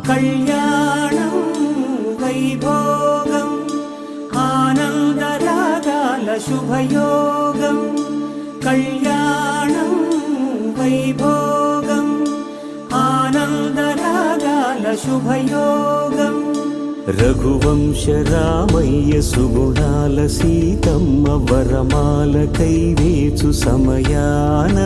కళ్యాణం వైభోగం ఆనందరాగాల శుభయోగం కళ్యాణం వైభోగం ఆనందరాగాల శుభయోగం రఘువంశ రామయ్య సుగుణాల సీతమ్మ వరమాల కైవేచు సమయాన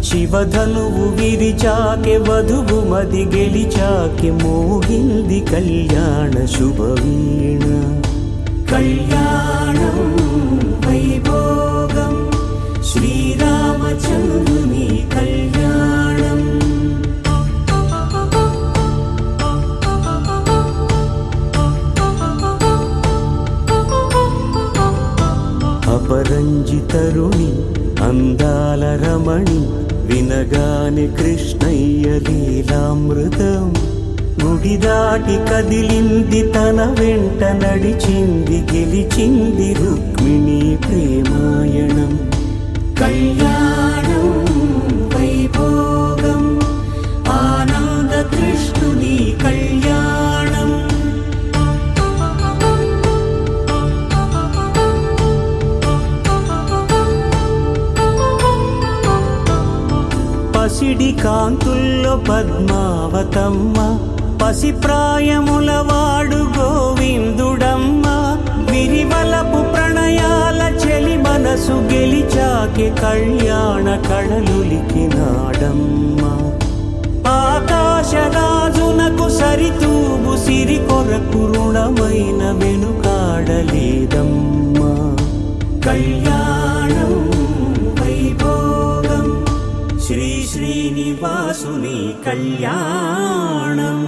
శివధనువు విరిచాకె వధువు మది గెలిచాకె మోగింది కళ్యాణ శుభవీణ కళ్యాణం వైభోగం శ్రీరామచంద్రుని కళ్యాణం అపరంజి తరుణి అందాల రమణి వినగాని కృష్ణయ్య లీలామృతం గుడి దాటి కదిలింది తన వెంట నడిచింది గెలిచింది రుక్మిణి ప్రేమాయణం కళ్యాణం వైభోగం ఆనంద కృష్ణుని కళ్యాణం పసిడి కాంతుల్లో పద్మావతమ్మ పసిప్రాయముల వాడు గోవిందుడమ్మ విరివలపు ప్రణయాల చెలి మనసు గెలిచాకె కళ్యాణ కళలులికినాడమ్మ ఆకాశరాజునకు సరితూగు సిరి కొరకు రుణమైన వెనుకాడలేదమ్మా కళ్యాణం వైభోగం శ్రీ శ్రీనివాసుని కళ్యాణం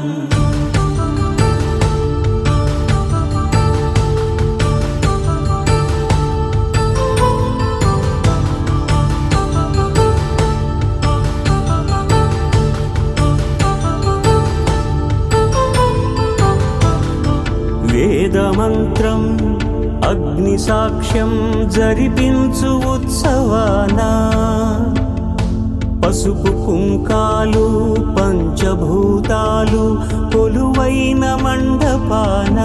వేదమంత్రం అగ్ని సాక్ష్యం జరిపించు ఉత్సవానా పసుపు కుంకాలు పంచభూతాలు కొలువైన మండపాన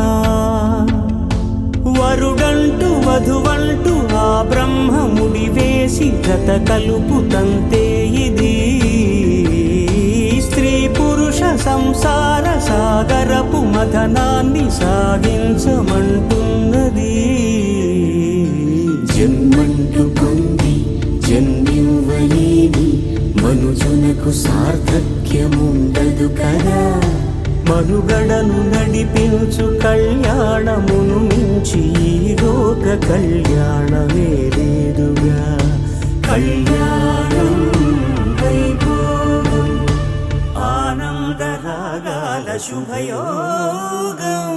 వరుడంటూ వధువంటూ ఆ బ్రహ్మముడి వేసి జత కలుపుతంతే ఇది స్త్రీ పురుష సంసార సాగరపు మథనాన్ని సాగించమంటున్నది జన్మంటూ పొంది జన్మివ్వలేని మనుజునకు సార్థక్యముండదు కదా మనుగడను నడిపించు కళ్యాణమును మించి ఈ లోక కళ్యాణమే లేదుగా కళ్యాణం వైభోగం ఆనందరాగాల శుభయోగం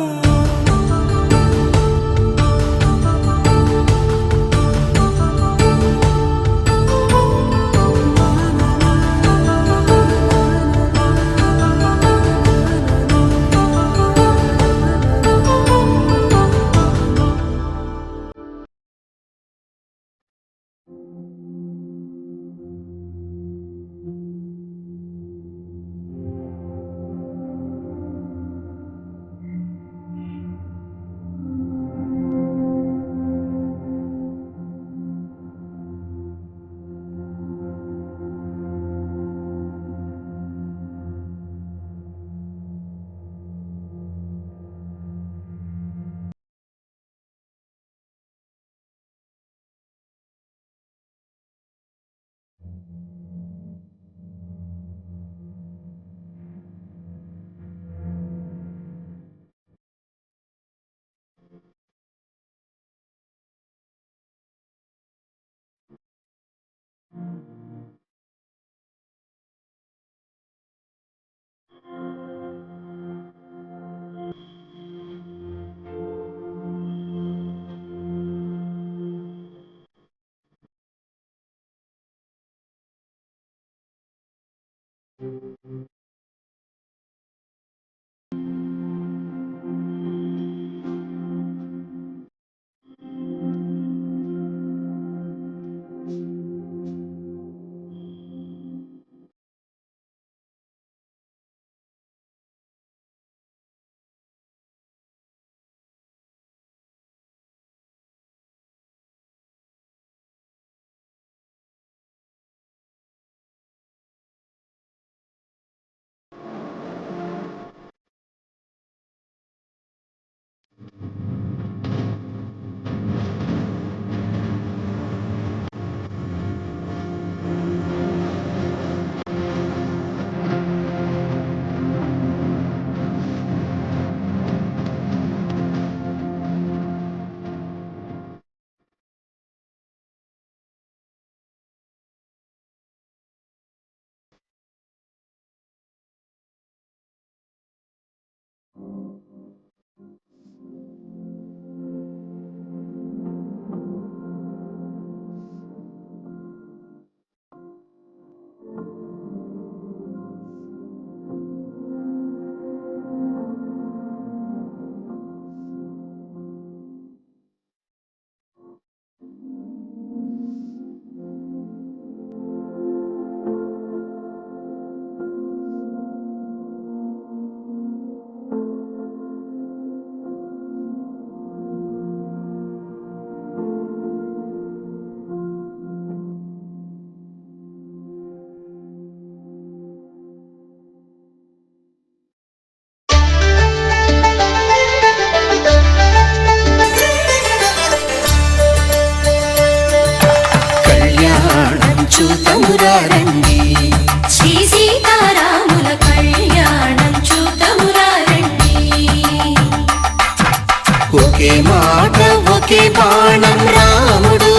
ఒకే మాట ఒకే బాణం రాముడు,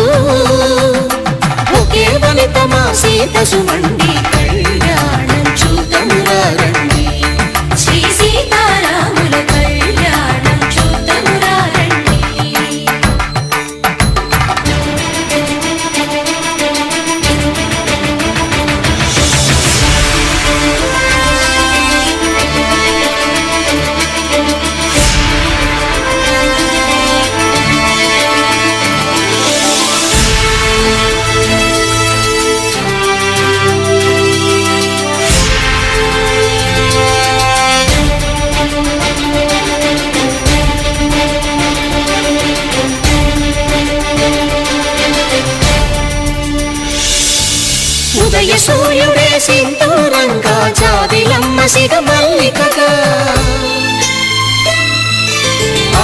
ఒకే వనిత మా సీత సుమండి కళ్యాణం చూతమురా రండి. శ్రీ సీతారాముల కళ్యాణం చూతమురా రండి. ఉదయ సూర్యుడే సింధూరంగా జాబిలమ్మ సిగ మల్లికగా,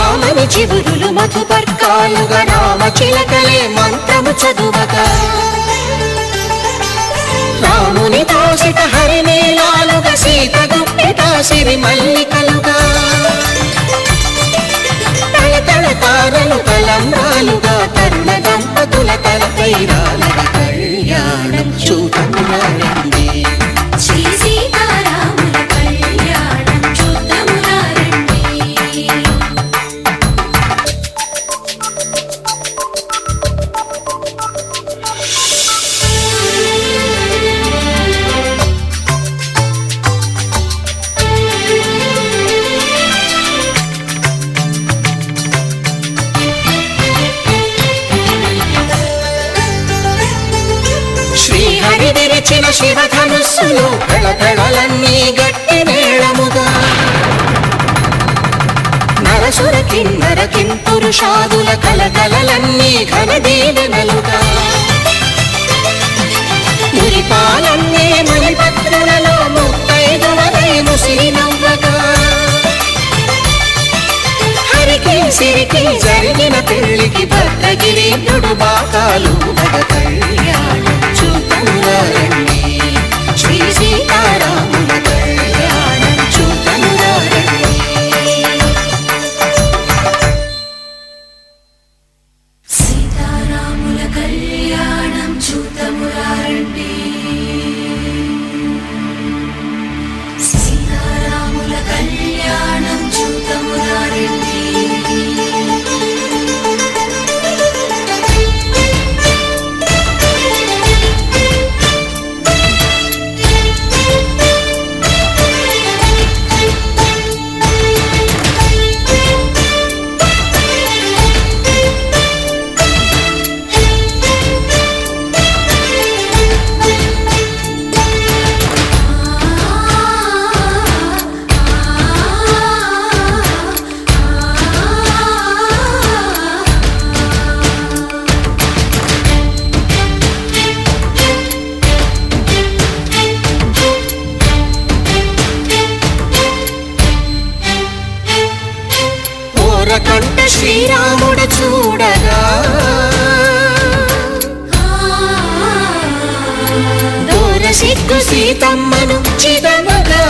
ఆమని చివురులు మధుపర్కాలుగా రామ చిలకలే మంత్రము చదువగా, రాముని దోసిట హరినీలాలుగా సీత గుప్పిట సిరి మల్లికలుగా, తళతళ తారలు తలంబ్రాలుగా తరుణ దంపతుల తలపై రాలగా కళ్యాణం చూతమురా రండి. శ్రీ సీతారాముల కళ్యాణం చూతమురా రండి. శ్రీహరి విరిచిన శివధనుస్సులు కళకళలన్నీ గట్టి మేళముగా, నరసుర కిన్నర కింపురుషాదుల కలకలలన్నీ ఘన దీవెనలుగా, మురిపాలన్నీ మణిపత్రులలో ముత్తైదువలై ముసిరి నవ్వగా, హరికి సిరికి జరిగిన పెళ్లికి భద్రగిరీంద్రుడు బాకాలు మగ కళ్యాణం చూతమురా రండి. శ్రీ సీతారాముల కళ్యాణం చూతమురా రండి. సీతారాముల కళ్యాణం చూతమురా రండి. సీతారాముల కళ్యాణం చూతమురా రండి. కంట శ్రీరాముడు చూడగా, దూర సిగ్గు సీతమ్మను చిదమగా,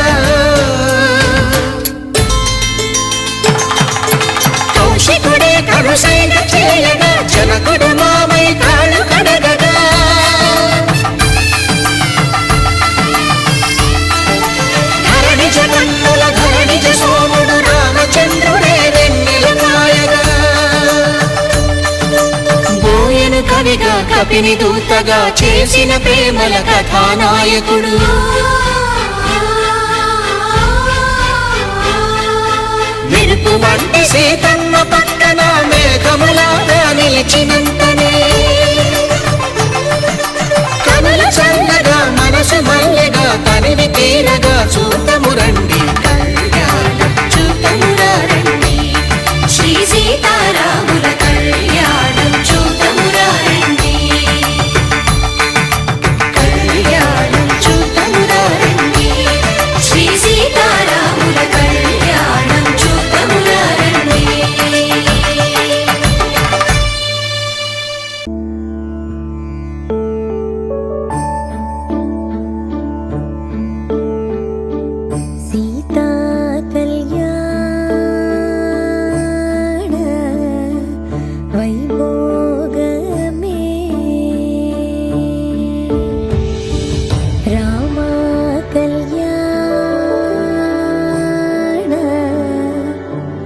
కౌశికుడే కరుసైన చేయగా జనకుడు మామై కాళ్ళు కడగగా, ధరణి జగన్నుల ధరణిజ సోముడు రామచంద్రుడే వెన్నెలు కాయగా, బోయను కవిగా కపిని దూతగా చేసిన ప్రేమల కథానాయకుడు, మెరుపు వంటి సీతమ్మ పక్కన మేఘములాగా నిలిచినంతనే, కనుల చల్లగా మనసు మల్లెగా తనివి తీరగా చూతము రండి కళ్యాణం చూతమురా రండి. శ్రీ సీతారాముల కళ్యాణం చూతమురా రండి. కళ్యాణం చూతమురా రండి. శ్రీ సీతారాముల కళ్యాణం చూతమురా రండి.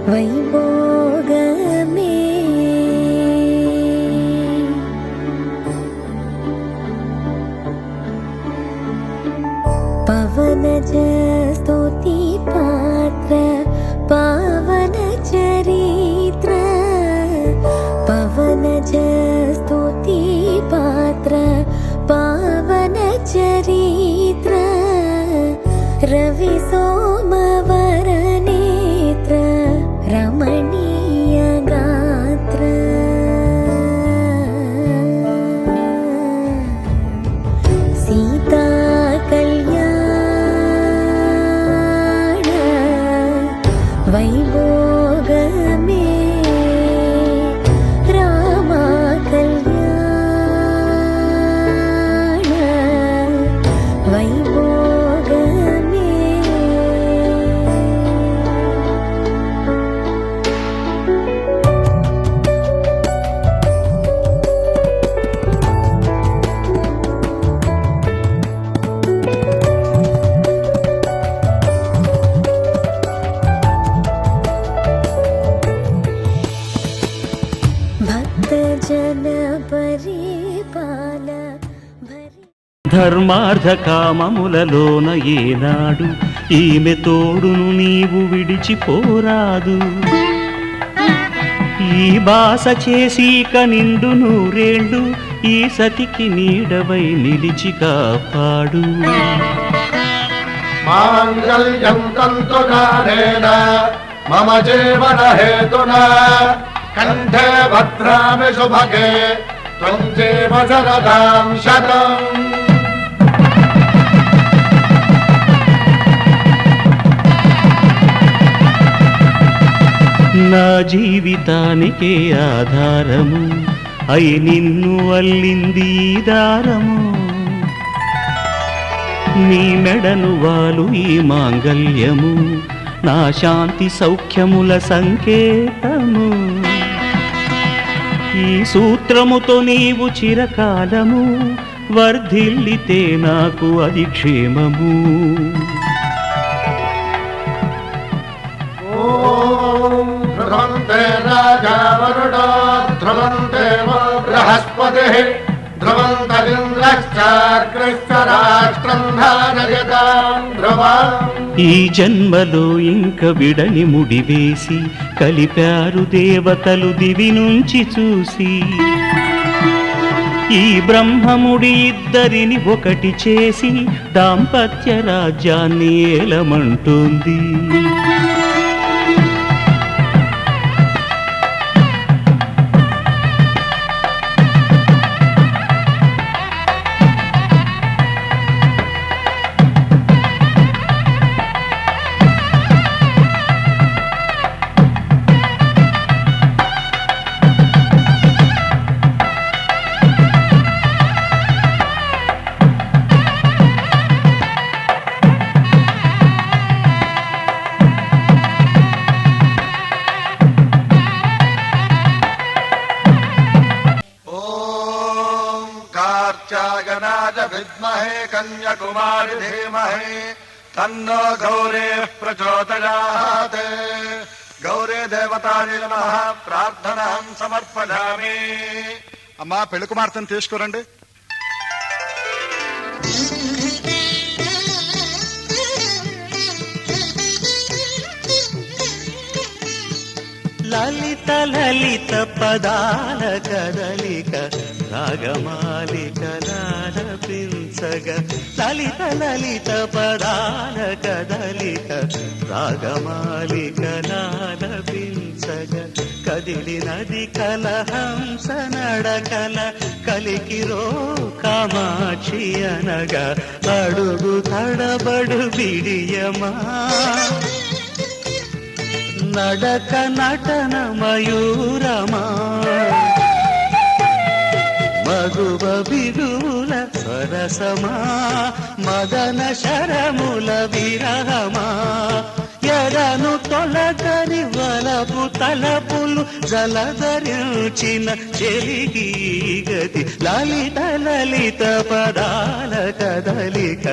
వైభోగమే పవనజ స్తుతి పాత్ర పావన చరిత్ర పవనజ స్తుతి పాత్ర పావన చరిత్ర రవి సోమవర నేత్ర రమణీయ గాత్ర సీతా కళ్యాణ వైభోగమే రామ కళ్యాణ వైభోగమే భక్తజన పరిపాల భరి ధర్మార్థ కామములలోన ఏనాడు ఈమె తోడును నీవు విడిచిపోరాదు. ఈ బాస చేసి నిండు నూరేళ్ళు ఈ సతికి నీడవై నిలిచి కాపాడు. మాంగళ్యం తంతుకారేణ మమ జీవన హేతునా కంఠే భద్రామి శుభగే త్వం జీవ శరదాం శతం. నా జీవితానికే ఆధారము అయి నిన్ను అల్లింది ఈ దారము. నీ మెడను వాలు ఈ మాంగళ్యము నా శాంతి సౌఖ్యముల సంకేతము. ఈ సూత్రముతో నీవు చిరకాలము వర్ధిల్లితే నాకు అది క్షేమము. ఓం ధ్రువంతే రాజా వరుణో ధ్రువంతే బృహస్పతిః ధ్రువంతరింద్రశ్చాగ్రశ్చ రాష్ట్రం ధారయతాం ధ్రువం. ఈ జన్మలో ఇంక విడని ముడివేసి కలిపారు దేవతలు దివి నుంచి చూసి. ఈ బ్రహ్మముడి ఇద్దరిని ఒకటి చేసి దాంపత్య రాజ్యాన్ని ఏలమంటుంది. कार्त्यायनाय विद्महे कन्याकुमारी धीमहि तन्नो गौरेः प्रचोदयात्. गौरी देवतायै नमः प्रार्थनां समर्पयामि. అమ్మా పెళ్లి కుమార్తెను తీసుకురండి. లలిత లలిత పదాల కదలిక రాగమాలికలాలపించగ. లలిత లలిత పదాల కదలిక రాగమాలికలాలపించగ. కదిలినది కలహంస నడకల కలికిరో కామాక్షి అనగా అడుగు తడబడు బిడియమా. నడక నటన మయూరమా మగువ బిగుల సరసమా మదన శరముల విరహమా. ఎడను తొలగని వలపు తలపులు జలధరించిన చెలిగి గతి. లలిత లలిత పదాల కదలిక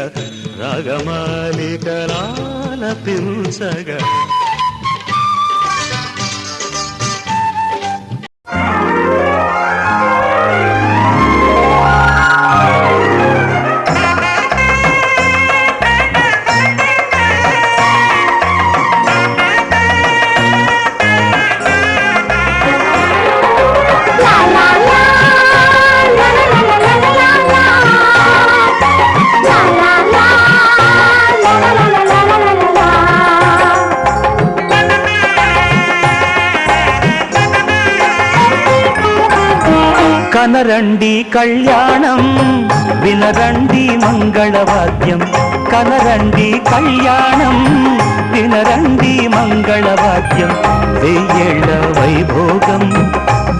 రాగమాలికలాలపించగా. కనరండి కళ్యాణం వినరండి మంగళవాద్యం కనరండి కళ్యాణం వినరండి మంగళవాద్యం వెయ్యేళ్ల వైభోగం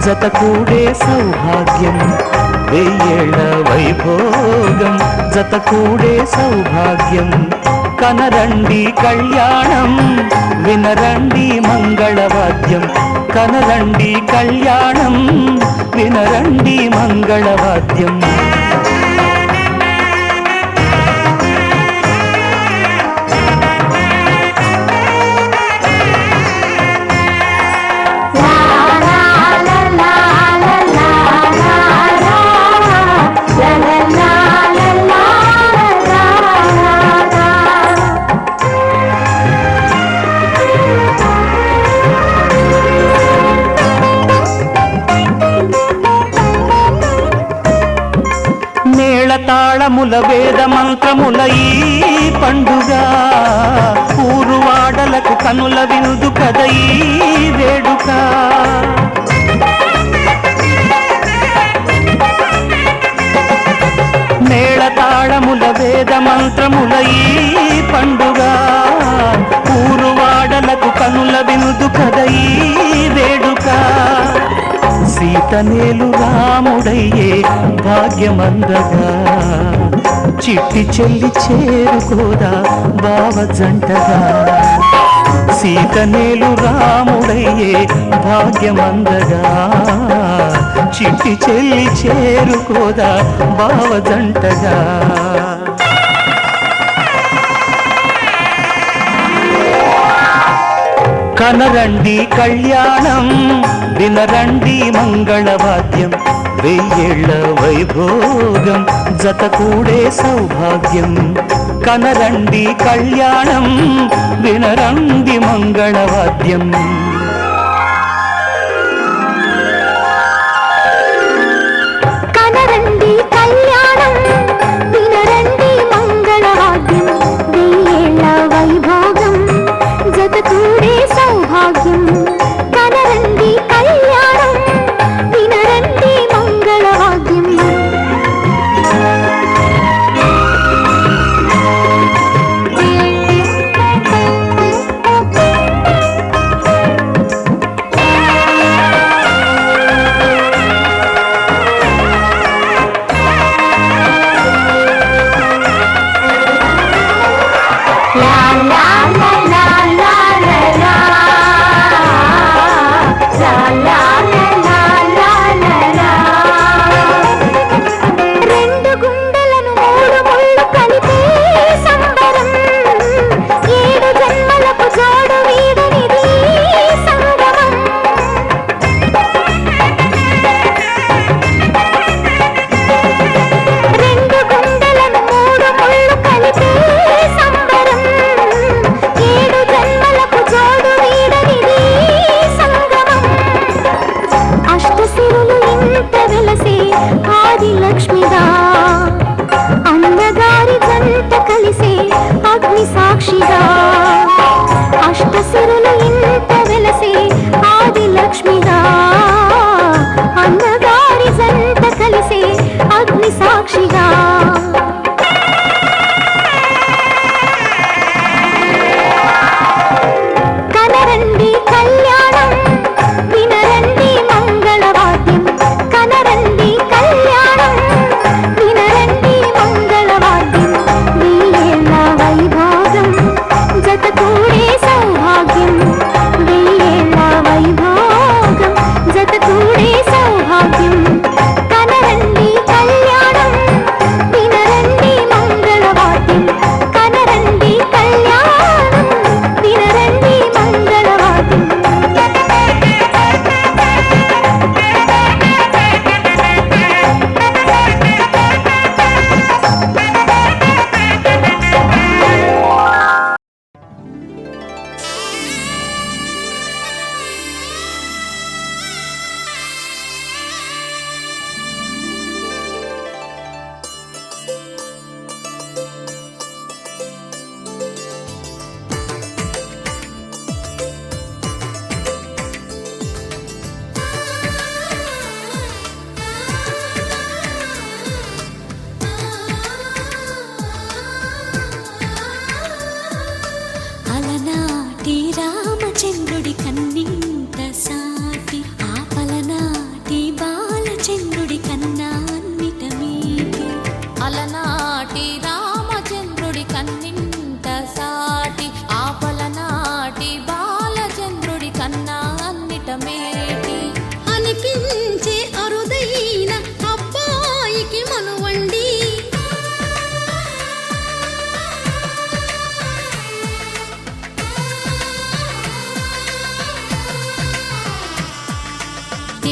జతకూడే సౌభాగ్యం వెయ్యేళ్ల వైభోగం జతకూడే సౌభాగ్యం కనరండి కళ్యాణం వినరండి మంగళవాద్యం కనరండి కళ్యాణం వినరండి మంగళవాద్యం తాళముల వేద మంత్రముల ఈ పండుగ ఊరువాడలకు కనుల వినుదు కద ఈ వేడుక మేళ తాళముల వేద మంత్రముల ఈ పండుగ ఊరువాడలకు కనుల వినుదు కద ఈ వేడుక సీతనేలు రాముడయ్యే భాగ్యమందగా చిట్టి చెల్లి చేరుకోదా బావ జంటగా సీతనేలు రాముడయ్యే భాగ్యమందగా చిట్టి చెల్లి చేరుకోదా బావ జంటగా కనరండి కళ్యాణం వినరండి మంగళవాద్యం వెయ్యేళ్ల వైభోగం జతకూడే సౌభాగ్యం కనరండి కళ్యాణం వినరండి మంగళవాద్యం కనరండి కళ్యాణం వినరండి మంగళవాద్యం వెయ్యేళ్ల వైభోగం జతకూడే సౌభాగ్యం కనరండి కళ్యాణం వినరండి మంగళవాద్యం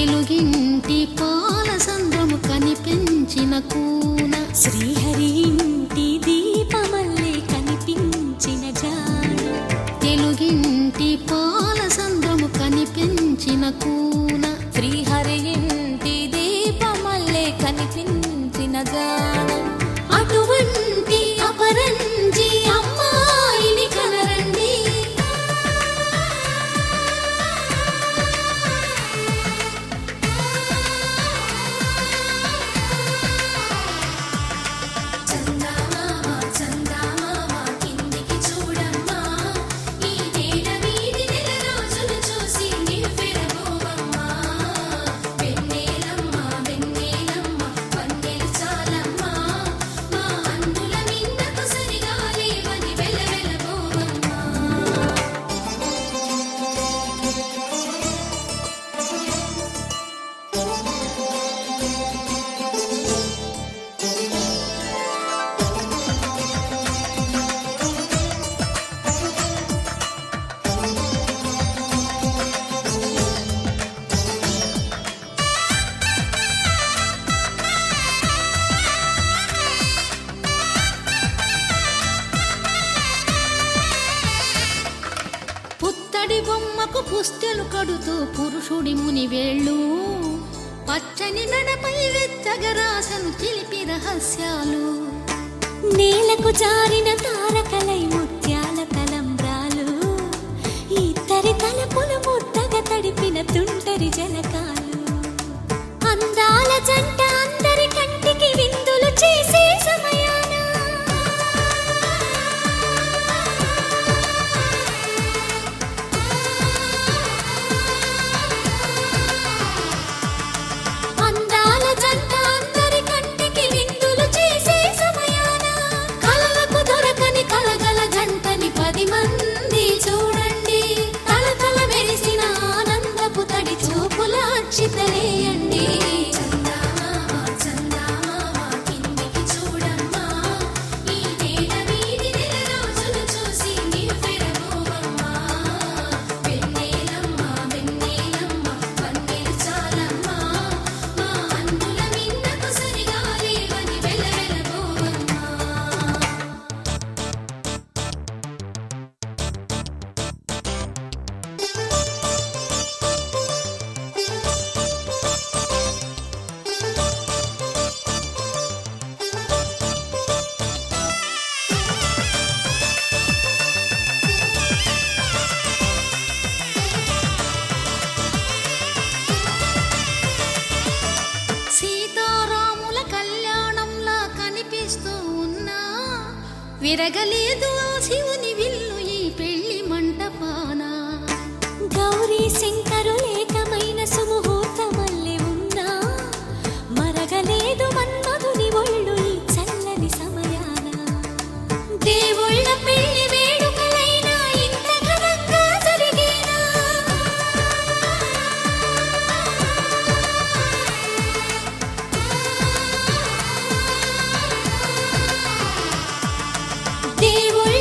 తెలుగింటి పాల సంద్రము కనిపించిన కూన శ్రీహరి ఇంటి దీపమల్లే కనిపించిన జాన తెలుగింటి పాల సంద్రము కనిపించిన కూన శ్రీహరి ఇంటి దీపమల్లే కనిపించిన జాన అటువంటి అపరంజి అమ్మాయిని కనరండి చందమామ చందమామ కిందికి చూడమ్మా ఈ నేల వీధి నెల రోజులు చూసి నివ్వెరబోవమ్మా వెన్నెలమ్మ వెన్నెలమ్మ వన్నెలు చాలమ్మా మా అందుల మిన్నకు సరిగా లేవని వెలవెలబోవమ్మా పుత్తడి బొమ్మకు పుస్తెలు కడుతూ పురుషుడి ముని వేళ్ళు పచ్చని మెడపై వెచ్చగరాసను చిలిపి రహస్యాలు నేలకు జారిన తారకలై ముత్యాల తలంబ్రాలు ఇద్దరి తలపులు ముద్దగా తడిపిన తుంటరి జలకాలు అందాల జంట అందరి కంటికి విందులు చేసే సమయాన అందాల జంట అందరి కంటికి విందులు చేసే సమయాన కలలకు దొరకని కలగల జంటని 10 మంది చూడండి తలతల మెరిసిన ఆనందపు తడి చూపుల అక్షితలేయండి చందమామ చందమామ కిందికి చూడమ్మా ఈ నేల వీధి నెల రోజులు చూసి నివ్వెరబోవమ్మా వెన్నెలమ్మ వెన్నెలమ్మ వన్నెలు చాలమ్మా మా అందుల మిన్నకు సరిగా లేవని వెలవెలబోవమ్మా సీతారాముల కళ్యాణంలా కనిపిస్తూ ఉన్నా విరగలేదు ఆ శివుని విల్లు ఈ పెళ్లి మంటపాన గౌరీ శంకరులేకమైన సుముహూర్తమల్లె ఉన్నా మరగలేదు మన్మధుని ఒళ్ళు ఈ చల్లని సమయాన దేవుళ్ళ పెళ్లి వేడుకలైనా ఇంత ఘనంగా జరిగేనా దేవుళ్ళ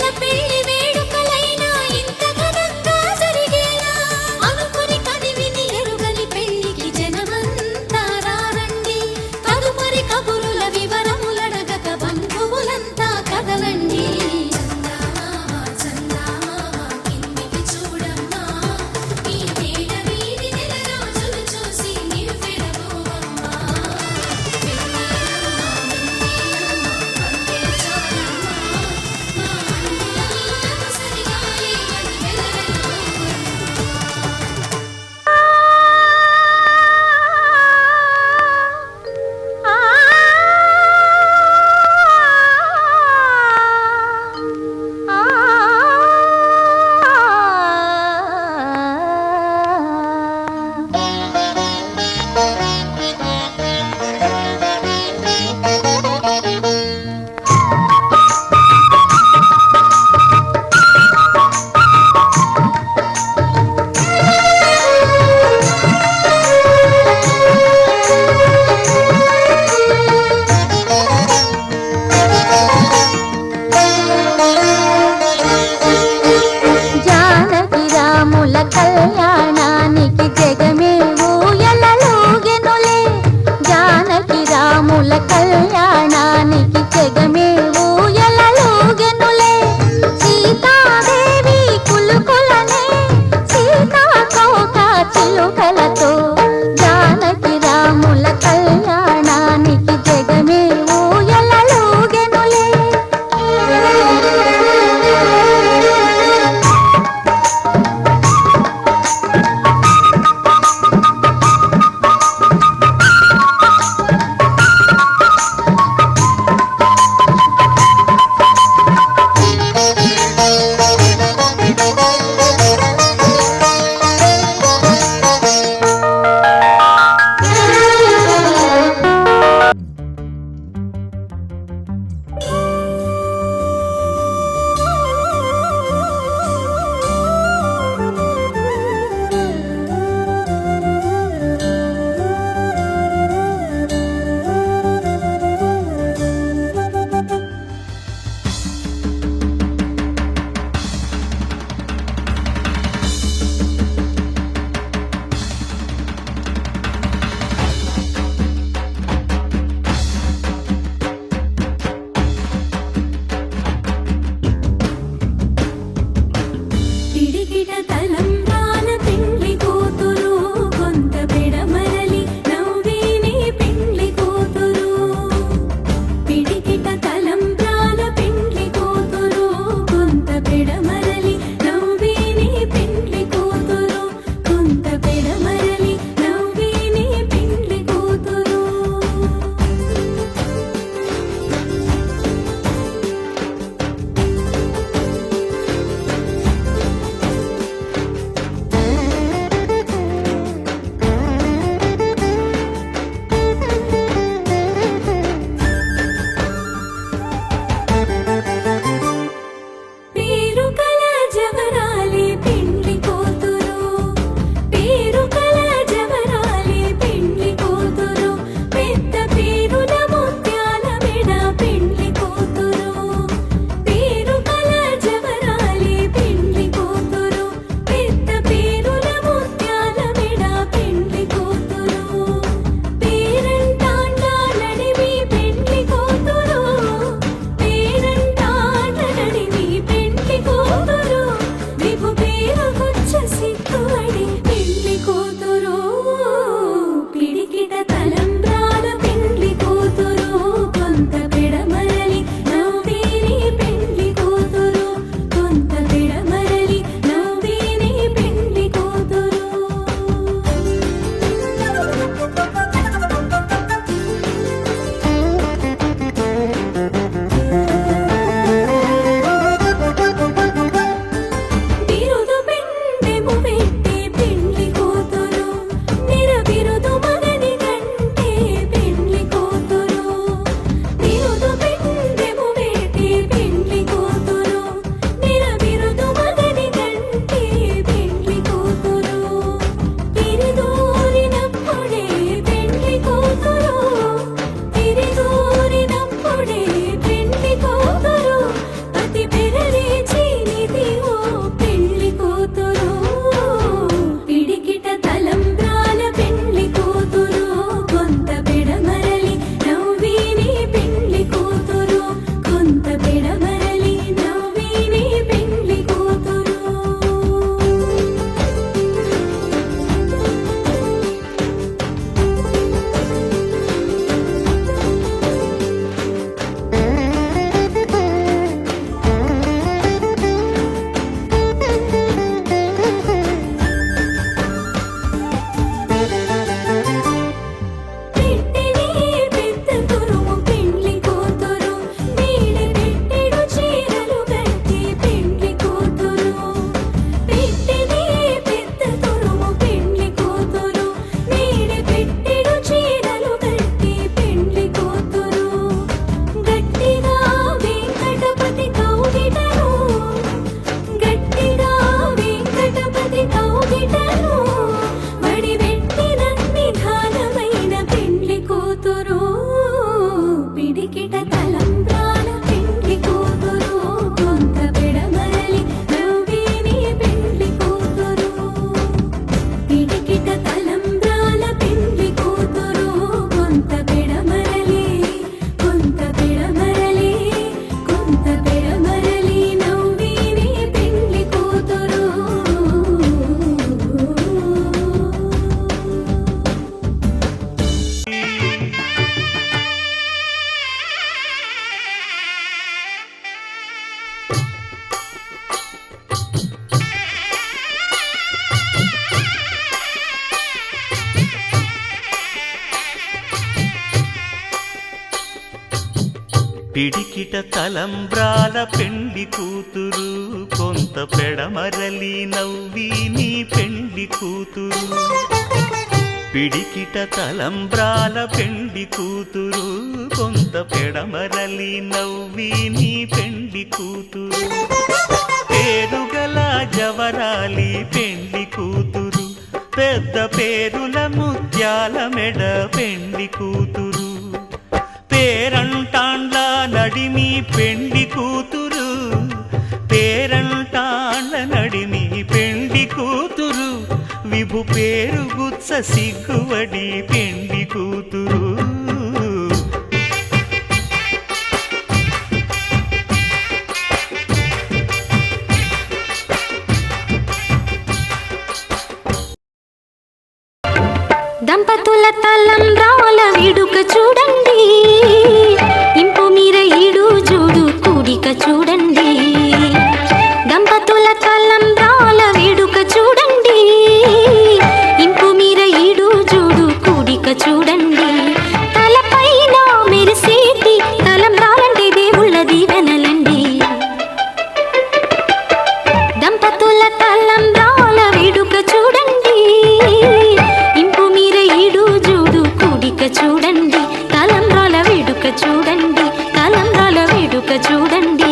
పిడికిట తలంబ్రాల పెండ్లి కూతురు కొంత పెడమరలి నవ్వి నీ పెండ్లి కూతురు పిడికిట తలంబ్రాల పెండ్లి కూతురు కొంత పెడమరలి నవ్వి నీ పెండ్లి కూతురు పేరుగల జవరాలి పెండ్లి కూతురు పెద్ద పేరుల ముత్యాల మెడ పెండ్లి కూతురు పేరంటాండ్ల నడిమి పెండ్లి కూతురు పేరంటాండ్ల నడిమి పెండ్లి కూతురు విభు పేరు గుత్స సిగ్గువడి పెండ్లి కూతురు దంపతుల తలంబ్రాల వేడుక చూడండి ఇంపు మీర ఈడు జోడు కూడిక చూడండి దంపతుల తలంబ్రాల వేడుక చూడండి ఇంపు మీర ఈడు జోడు కూడిక చూడండి తలపైన మెరిసేటి తలంబ్రాలంటే దేవుళ్ళ దీవెనలండి దంపతుల తలంబ్రాల వేడుక చూడండి చూడండి తలంబ్రాల వేడుక చూడండి తలంబ్రాల వేడుక చూడండి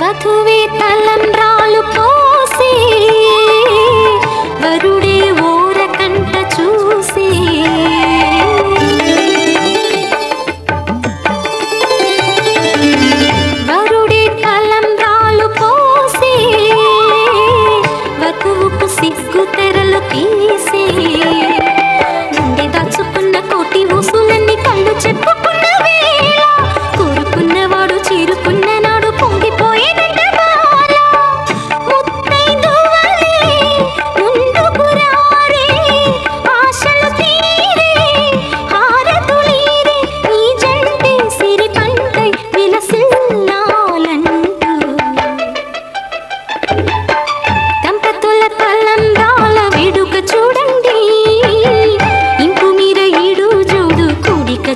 వధువే తలంబ్రాలు పోసే వరుడే ఓరకంట చూసే వరుడే తలంబ్రాలు పోసే వధువుకు సిగ్గు తెరలు తీసే గుండె దాచుకున్న కోటి ఊసులన్నీ కళ్ళు చెప్పుకున్న వేళ కోరుకున్నవాడు చేరుకున్న నాడు పొంగిపోయే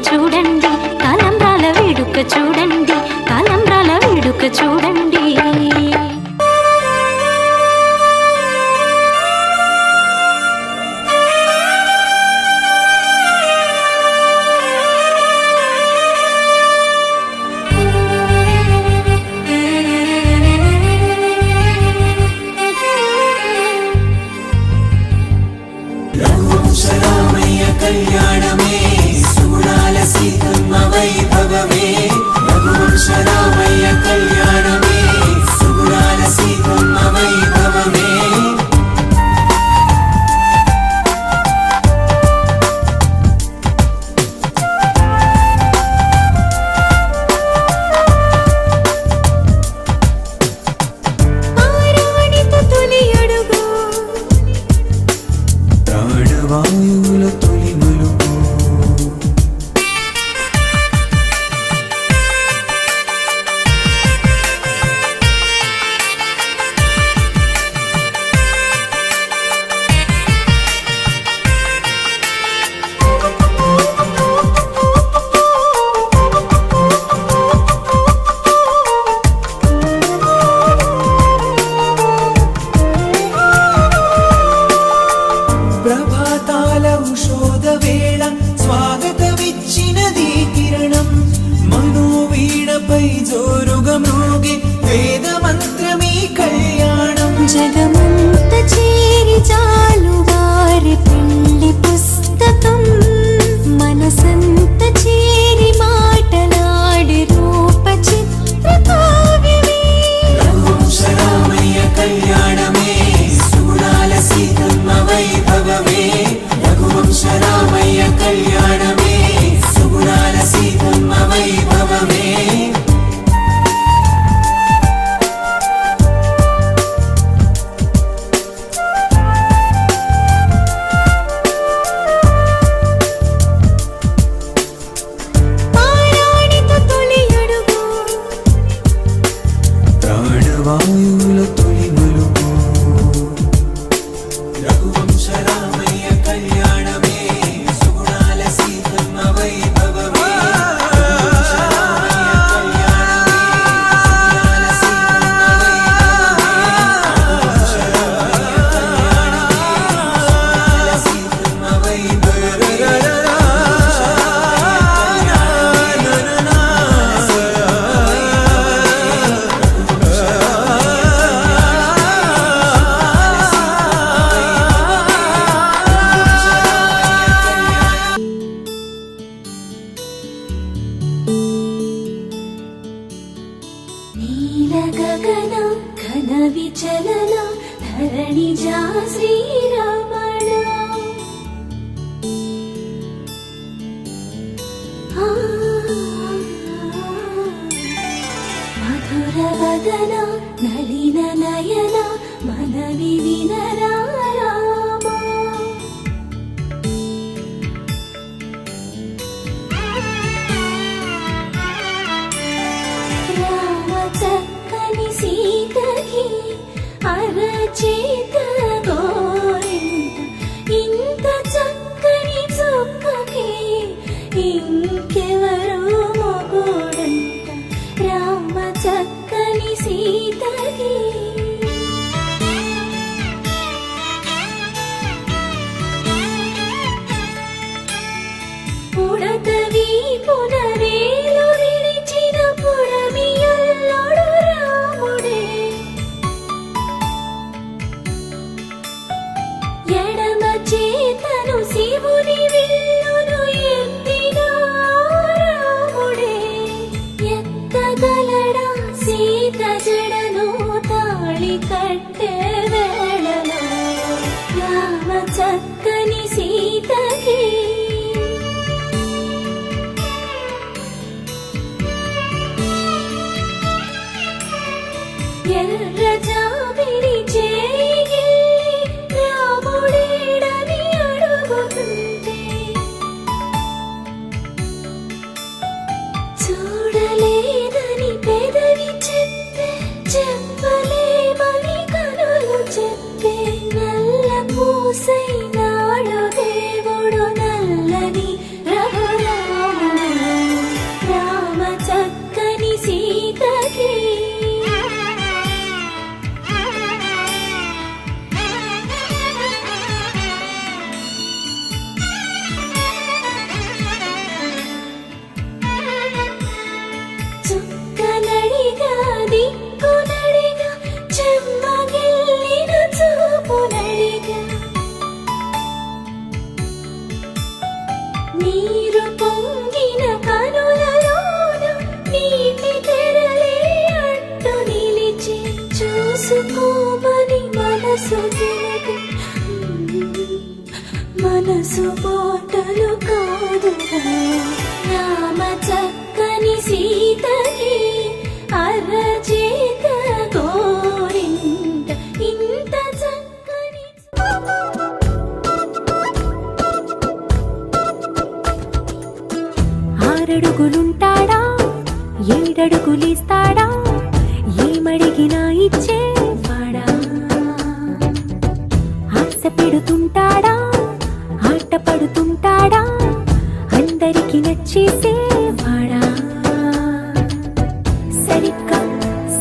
చూడండి తలంబ్రాల వేడుక చూడండి తలంబ్రాల వేడుక చూడండి రఘువంశరామయ్య కళ్యాణమే సుగుణాల సీతమ్మ వైభవమే రఘువంశరామయ్య కళ్యాణమే సుగుణాల సీతమ్మ వైభవమే ప్రాణవాయువుల తొలి మలుపు ప్రభాతాల ఉషోద వేళ స్వాగతమిచ్చినది కిరణం మనోవీణపై జోరుగా మ్రోగే వేద మంత్రమీ కళ్యాణం జగమంత చేరి చాలు వారి పెళ్లి పుస్తకం మనసంత చేరి మాటలాడి రూప చిత్ర కావ్యమే రఘువంశరామయ్య వదన నలిన నయన మనవి వినరా రామా. రామ చక్కని సీతకి అరచేత గోరింట ఇంత చక్కని చుక్కకి ఇంకెవరు మొగుడంట. రామ చక్కని సీతకి పుడతవి పునరేలు విరిచిన పుడమియల్లోడు రాముడే. ఎడమ చేతను శివుని విల్లును ఎత్తిన రాముడే. ఎత్తగలడా సీత జడను తాళి కట్టే వేళలో రామ చక్కని సీతకి ఎర్ర జాబిలి చేయి రాముడేడని అడుగుతుంటే చూడలేదని పెదవి చెప్పే చెప్పలేమని కనులు చెప్పే. నల్ల పూసైనాడు దేవుడు నల్లని రఘురాముడు. రామ చక్కని సీతకి చుక్కనడిగా దిక్కునడిగా చెమ్మగిల్లిన చూపునడిగా నీరు పొంగిన కనులలోన నీటి తెరలే అడ్డు నిలిచి చూసుకోమని మనసు తినకు. మనసు బాటలు కాదుగా. రామ చక్కని సీతకి అరచేత గోరింట ఇంత చక్కని. ఆరడుగులుంటాడా ఏడడుగులిస్తాడా ఏమడిగినా ఇచ్చేవాడా. ఆశ పెడుతుంటాడా ఆట పడుతుంటాడా అందరికి నచ్చేసేవాడా. సరిగ్గా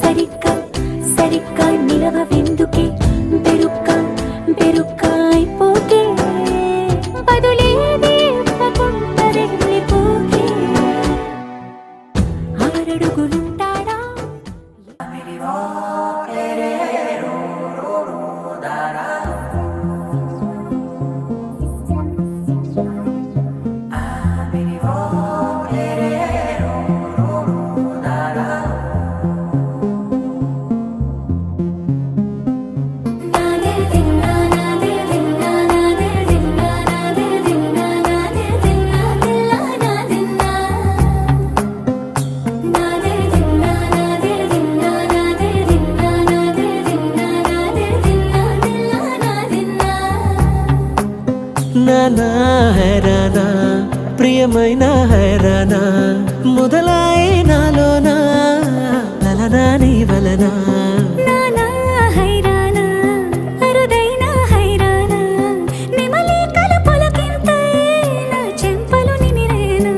సరిగ్గా సరిగ్గా నిలవెందుకే బెరుక్క బెరుక్క అయిపోకే. బదులేది ఇవ్వకుండా వెళ్ళిపోకే. ఆరడుగులుంటాడా నానా హైరానా ప్రియమైన హైరానా మొదలాయే నాలోనా లలనా నీ వలనా. నానా హైరానా అరుదైన హైరానా నెమలి కలుపులకింతై నా చెంపలు నిమిరేనా.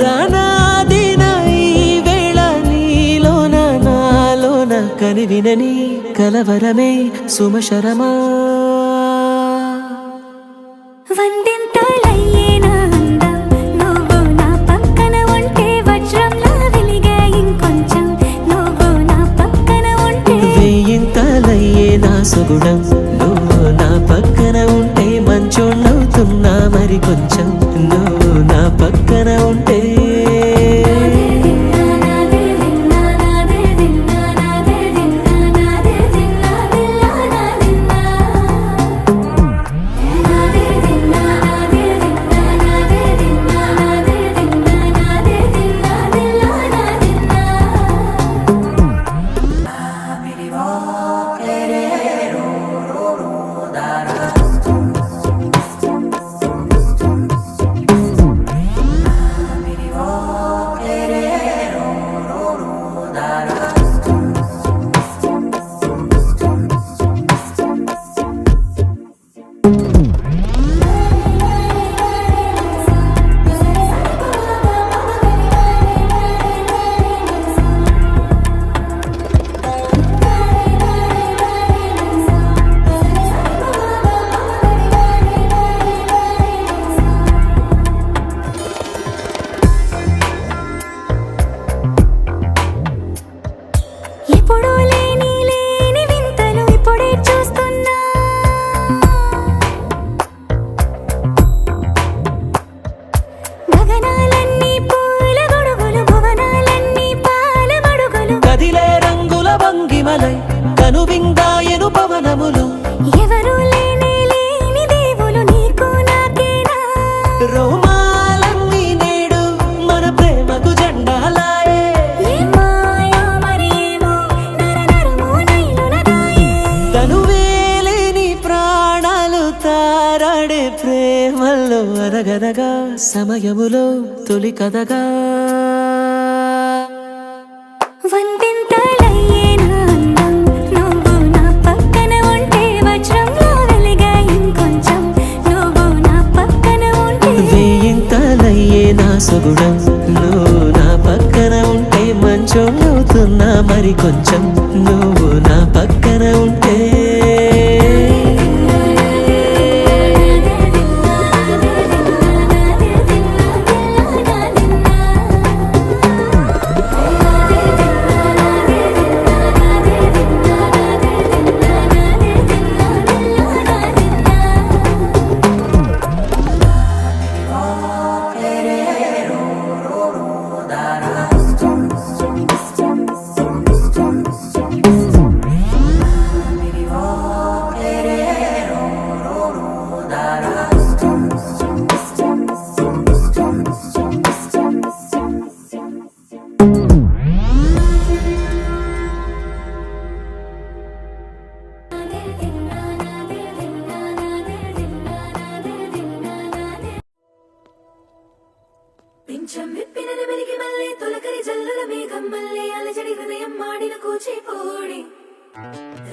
దానాదిన ఈ వేళ నీలోన నాలోన కనివినని కలవరమే సుమశరమా. వందింతలయ్యేనా అందం నువ్వు నా పక్కన ఉంటే వజ్రంలా వెలిగే ఇంకొంచెం నువ్వు నా పక్కన ఉంటే. వేయింతలయ్యే నా సుగుణం నువ్వు నా పక్కన ఉంటే మంచోళ్ళవుతున్నా మరి కొంచెం నువ్వు నా పక్కన ఉంటే. రోమాలన్నీ నేడు మన ప్రేమకు జెండాలాయే ఏ మాయో మరి ఏమో నరనరమో నైలునదాయే తనువేలేని ప్రాణాలు తారాడే ప్రేమల్లో అరగరగా సమయములో తొలి కథగా వందింతలయ్యేనా అందం నువ్వు నా పక్కన ఉంటే వజ్రంలా వెలిగా ఇంకొంచెం నువ్వు నా పక్కన ఉంటే వేయింతలయ్యే నా సొగుడం నువ్వు నా పక్కన ఉంటే మంచం అవుతున్నా మరి కొంచెం నువ్వు నా పక్కన ఉంటే పింఛం విప్పిన వెలిగి మళ్ళీ తొలకరి జల్లుల మేఘం మళ్ళీ అలజడి హృదయం మాడిన కూచిపూడి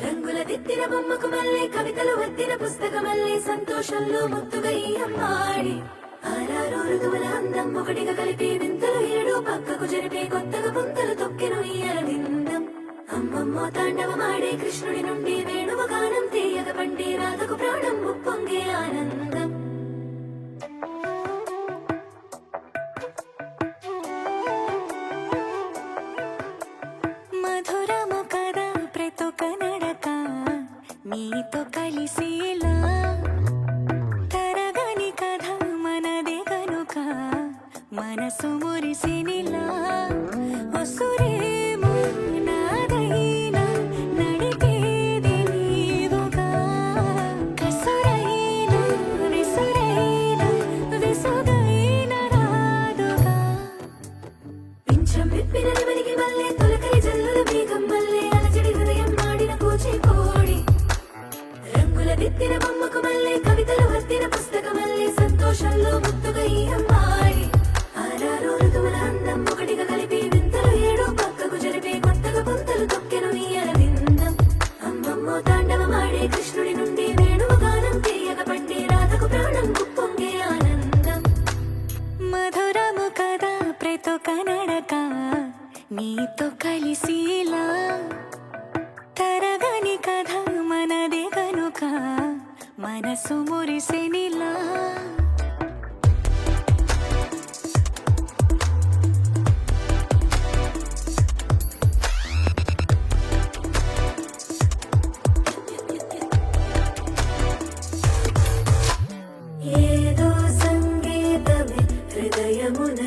రంగుల దిద్దిన బొమ్మకు మళ్ళీ కవితలు వద్దిన పుస్తకం మళ్ళీ సంతోషంలో ముద్దుగా ఈ అమ్మాడి ఆరారు ఋతువుల అందం ఒకటిగా కలిపి వింతలు ఏడు పక్కకు జరిపే కొత్తగా పుంతలు తొక్కెను ఈ అరవిందం అమ్మమ్మో తాండవమాడే కృష్ణుడి నుండి వేణువు గానం తీయగ పండి రాధకు ప్రాణం ఉప్పొంగే ఆనందం మధురము కదా ప్రతొక నడక నీతో కలిసేలా తరగని కథ మనదే కనుక మనసు మురిసినిలా ఒసురేమో నాదైనా నడిపేది నీవుగా కసురైనా విసురైనా విసుగైన రాదుగా పింఛం విప్పిన వెలిగి మళ్ళీ తొలకరి జల్లుల మేఘం మళ్ళీ అలజడి హృదయం మాడిన కూచిపూడి రంగుల దిద్దిన బొమ్మకు మళ్ళీ కవితలు వద్దిన పుస్తకం మళ్ళీ సంతోషంలో ముద్దుగా ఈ అమ్మాడి ఆరారు ఋతువుల అందం ఒకటిగా కలిపి వింతలు ఏడు పక్కకు జరిపే కొత్తగా పుంతలు తొక్కెను ఈ అరవిందం అమ్మమ్మో తాండవమాడే కృష్ణుడి నుండి వేణువు గానం తీయగ పండి రాధకు ప్రాణం ఉప్పొంగే ఆనందం మధురము కదా ప్రతొక నడక నీతో కలిసిలా తరగని కథ మనదే కనుక మనసు మురిసెనిలా ఏదో సంగీతమే హృదయమున